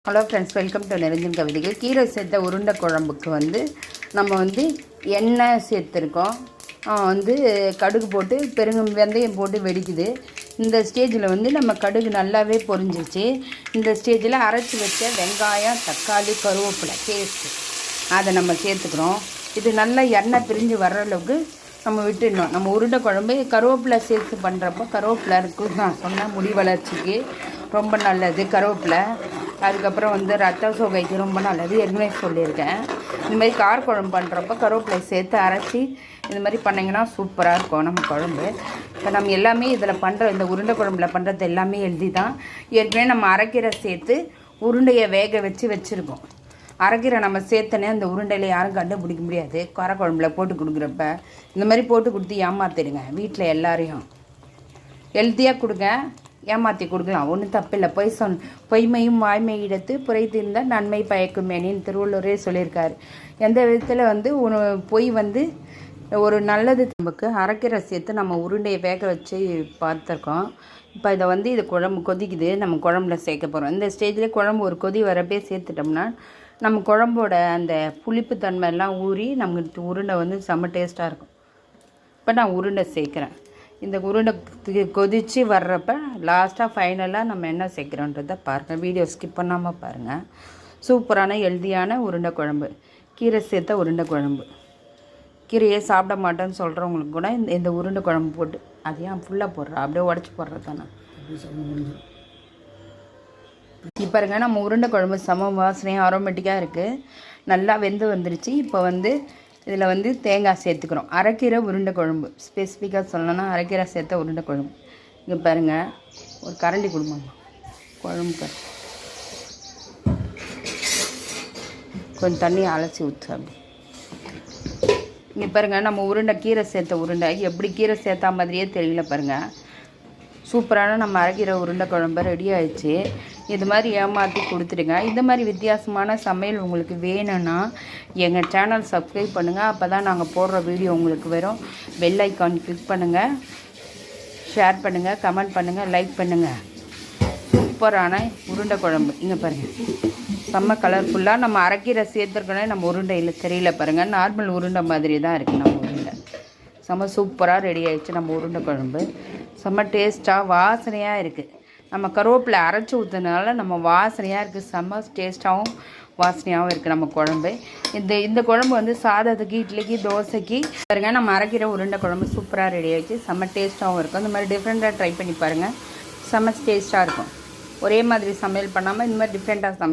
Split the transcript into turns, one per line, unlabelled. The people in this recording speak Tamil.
Hello friends, welcome to Niranjan கவிதைகள். கீரை சேர்த்த உருண்டை குழம்புக்கு நம்ம எண்ணெய் சேர்த்துருக்கோம். கடுகு போட்டு வெந்தயம் போட்டு வெடிக்குது. இந்த ஸ்டேஜில் நம்ம கடுகு நல்லாவே பொரிஞ்சிச்சு. இந்த ஸ்டேஜில் அரைச்சி வச்ச வெங்காயம், தக்காளி, கருவேப்பிலை பேஸ்ட்டு அதை நம்ம சேர்த்துக்கிறோம். இது நல்லா எண்ணெய் பிரிஞ்சு வர்ற அளவுக்கு நம்ம விட்டுடணும். நம்ம உருண்டை குழம்பு கருவேப்பிலை சேர்த்து பண்ணுறப்போ கருவேப்பிலை இருக்குது நான் சொன்னேன், முடி வளர்ச்சிக்கு ரொம்ப நல்லது கருவேப்பிலை. அதுக்கப்புறம் ரத்த சோகைக்கு ரொம்ப நல்லது, ஏற்கனவே சொல்லியிருக்கேன். இந்தமாதிரி காரக்குழம்பு பண்ணுறப்போ கருவேப்பிலை சேர்த்து அரைச்சி இந்த மாதிரி பண்ணிங்கன்னா சூப்பராக இருக்கும் நம்ம குழம்பு. இப்போ நம்ம எல்லாமே இதில் பண்ணுற இந்த உருண்டை குழம்புல பண்ணுறது எல்லாமே எழுதி தான். ஏற்கனவே நம்ம அரைக்கீரை சேர்த்து உருண்டையை வேக வச்சுருக்கோம். அரைக்கீரை நம்ம சேர்த்தனே அந்த உருண்டையில் யாரும் கண்டுபிடிக்க முடியாது. காரக்குழம்புல போட்டு கொடுக்குறப்ப இந்த மாதிரி போட்டு கொடுத்து ஏமாற்றிடுங்க. வீட்டில் எல்லாரையும் ஹெல்த்தியாக கொடுங்க, ஏமாற்றி கொடுக்கலாம், ஒன்றும் தப்பில்லை. பொய்மையும் வாய்மை இடத்து புரை தீர்ந்தால் நன்மை பயக்குமேனின்னு திருவள்ளுவரே சொல்லியிருக்காரு. எந்த விதத்தில் பொய் ஒரு நல்லது. நமக்கு அரைக்கீரை சேர்த்து நம்ம உருண்டையை வேக வச்சு பார்த்துருக்கோம். இப்போ இதை இது குழம்பு கொதிக்குது, நம்ம குழம்புல சேர்க்க போகிறோம். இந்த ஸ்டேஜில் குழம்பு ஒரு கொதி வரப்பே சேர்த்துட்டோம்னா நம்ம குழம்போட அந்த புளிப்பு தன்மையெல்லாம் ஊறி நமக்கு உருண்டை செம்ம டேஸ்ட்டாக இருக்கும். இப்போ நான் உருண்டை சேர்க்குறேன். இந்த உருண்டை கொதித்து வர்றப்ப லாஸ்ட்டாக ஃபைனலாக நம்ம என்ன சேர்க்குறோன்றதை பாருங்கள். வீடியோ ஸ்கிப் பண்ணாமல் பாருங்கள். சூப்பரான ஹெல்தியான உருண்டை குழம்பு, கீரை சேர்த்த உருண்டை குழம்பு. கீரையே சாப்பிட மாட்டேன்னு சொல்கிறவங்களுக்கு கூட இந்த உருண்டை குழம்பு போட்டு அதையும் ஃபுல்லாக போடுறேன், அப்படியே உடச்சி போடுறது தானே. இப்போ பாருங்க, நம்ம உருண்டை குழம்பு சம வாசனையாக ஆரோமேட்டிக்காக இருக்குது, நல்லா வெந்து வந்துருச்சு. இப்போ இதில் தேங்காய் சேர்த்துக்கிறோம். அரைக்கீரை உருண்டை குழம்பு, ஸ்பெசிஃபிக்காக சொல்லணும்னா அரைக்கீரை சேர்த்த உருண்டை குழம்பு. இங்கே பாருங்கள், ஒரு கரண்டி கொடுமாங்க குழம்பு. கொஞ்சம் தண்ணி அலசி ஊற்று. அப்படி இங்கே பாருங்கள், நம்ம உருண்டை கீரை சேர்த்த உருண்டை எப்படி கீரை சேர்த்தா மாதிரியே தெரியல பாருங்கள். சூப்பரான நம்ம அரைக்கீரை உருண்டை குழம்பு ரெடி ஆயிடுச்சு. இது மாதிரி ஏமாற்றி கொடுத்துடுங்க. இந்த மாதிரி வித்தியாசமான சமையல் உங்களுக்கு வேணும்னா எங்கள் சேனல் சப்ஸ்கிரைப் பண்ணுங்கள். அப்போ தான் நாங்கள் போடுற வீடியோ உங்களுக்கு வரும். பெல் ஐக்கான் கிளிக் பண்ணுங்கள், ஷேர் பண்ணுங்கள், கமெண்ட் பண்ணுங்கள், லைக் பண்ணுங்கள். சூப்பரான உருண்டை குழம்பு இங்கே பாருங்கள், செம்ம கலர்ஃபுல்லாக. நம்ம அரைக்கீரை சேர்த்துருக்கோன்னே நம்ம உருண்டையில் தெரியல பாருங்கள், நார்மல் உருண்டை மாதிரி தான் இருக்குது நம்ம உருண்டை. செம்ம சூப்பராக ரெடி ஆகிடுச்சு நம்ம உருண்டை குழம்பு. செம்ம டேஸ்ட்டாக வாசனையாக இருக்குது. நம்ம கருவேப்பிலை அரைச்சி ஊற்றுனால நம்ம வாசனையாக இருக்குது, செம்ம டேஸ்ட்டாகவும் வாசனையாகவும் இருக்குது நம்ம குழம்பு. இந்த குழம்பு சாதத்துக்கு, இட்லிக்கு, தோசைக்கு பாருங்கள். நம்ம அரைக்கிற உருண்டை குழம்பு சூப்பராக ரெடி ஆகிடுச்சு, செம்ம டேஸ்ட்டாகவும் இருக்கும். இந்த மாதிரி டிஃப்ரெண்ட்டாக ட்ரை பண்ணி பாருங்கள், செம்ம டேஸ்ட்டாக இருக்கும். ஒரே மாதிரி சமையல் பண்ணாமல் இந்த மாதிரி டிஃப்ரெண்ட்டாக சமையல்